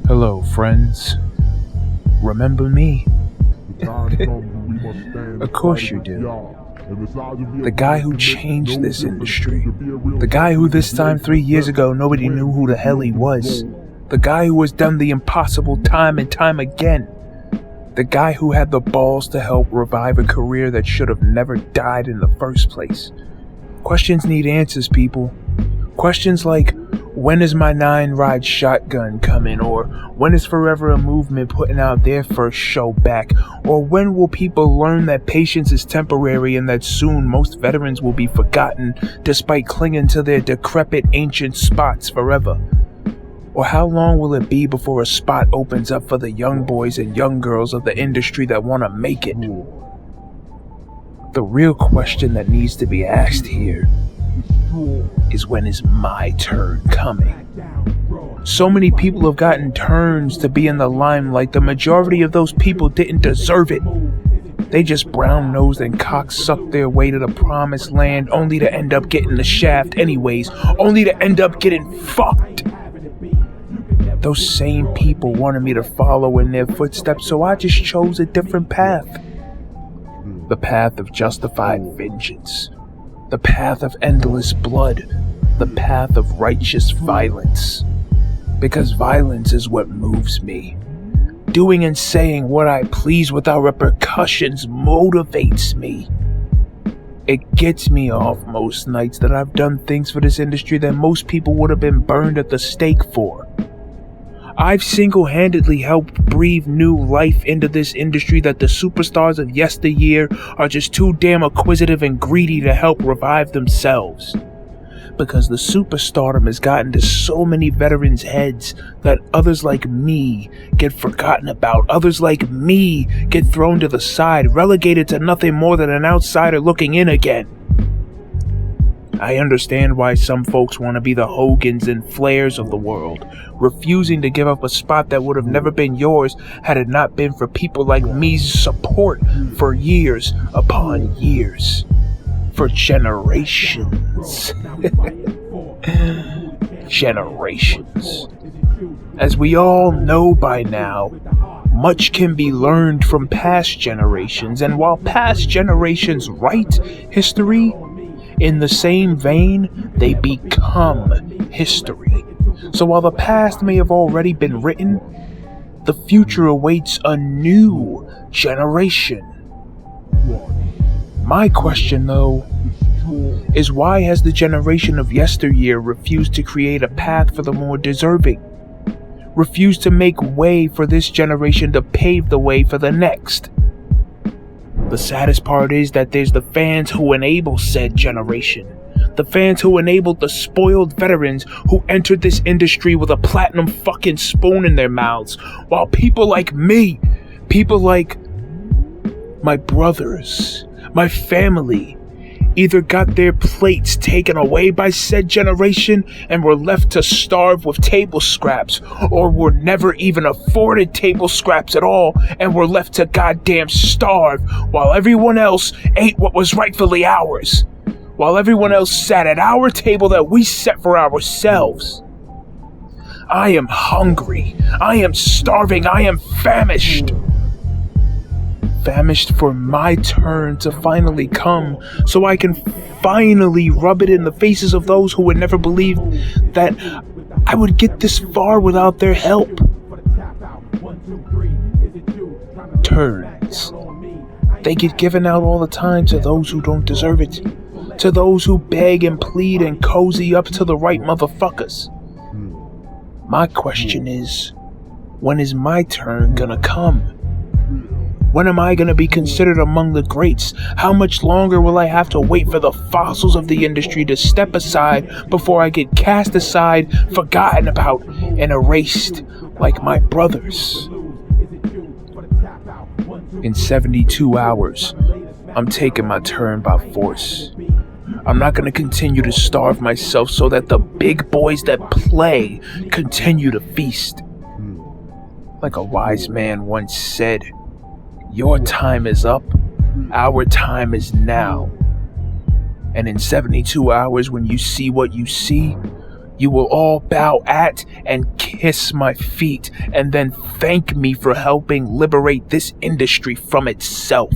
Hello, friends. Remember me? Of course you do. The guy who changed this industry. The guy who this time 3 years ago nobody knew who the hell he was. The guy who has done the impossible time and time again. The guy who had the balls to help revive a career that should have never died in the first place. Questions need answers, people. Questions like, when is my 9-ride shotgun coming? Or when is Forever a Movement putting out their first show back? Or when will people learn that patience is temporary and that soon most veterans will be forgotten despite clinging to their decrepit ancient spots forever? Or how long will it be before a spot opens up for the young boys and young girls of the industry that want to make it? The real question that needs to be asked here is, when is my turn coming? So many people have gotten turns to be in the limelight. The majority of those people didn't deserve it. They just brown-nosed and cocksucked their way to the promised land only to end up getting the shaft anyways, only to end up getting fucked. Those same people wanted me to follow in their footsteps, so I just chose a different path. The path of justified vengeance. The path of endless blood. The path of righteous violence. Because violence is what moves me. Doing and saying what I please without repercussions motivates me. It gets me off most nights that I've done things for this industry that most people would have been burned at the stake for. I've single-handedly helped breathe new life into this industry that the superstars of yesteryear are just too damn acquisitive and greedy to help revive themselves. Because the superstardom has gotten to so many veterans' heads that others like me get forgotten about. Others like me get thrown to the side, relegated to nothing more than an outsider looking in again. I understand why some folks want to be the Hogans and Flairs of the world, refusing to give up a spot that would have never been yours had it not been for people like me's support for years upon years. For generations. Generations. As we all know by now, much can be learned from past generations, and while past generations write history, in the same vein, they become history. So while the past may have already been written, the future awaits a new generation. My question, though, is why has the generation of yesteryear refused to create a path for the more deserving? Refused to make way for this generation to pave the way for the next? The saddest part is that there's the fans who enable said generation. The fans who enabled the spoiled veterans who entered this industry with a platinum fucking spoon in their mouths, while people like me, people like my brothers, my family, either got their plates taken away by said generation and were left to starve with table scraps, or were never even afforded table scraps at all and were left to goddamn starve while everyone else ate what was rightfully ours, while everyone else sat at our table that we set for ourselves. I am hungry, I am starving, I am famished. Famished for my turn to finally come, so I can finally rub it in the faces of those who would never believe that I would get this far without their help. Turns. They get given out all the time to those who don't deserve it, to those who beg and plead and cozy up to the right motherfuckers. My question is, when is my turn gonna come? When am I going to be considered among the greats? How much longer will I have to wait for the fossils of the industry to step aside before I get cast aside, forgotten about, and erased like my brothers? In 72 hours, I'm taking my turn by force. I'm not going to continue to starve myself so that the big boys that play continue to feast. Like a wise man once said, your time is up, our time is now. And in 72 hours, when you see what you see, You will all bow at and kiss my feet, and then thank me for helping liberate this industry from itself.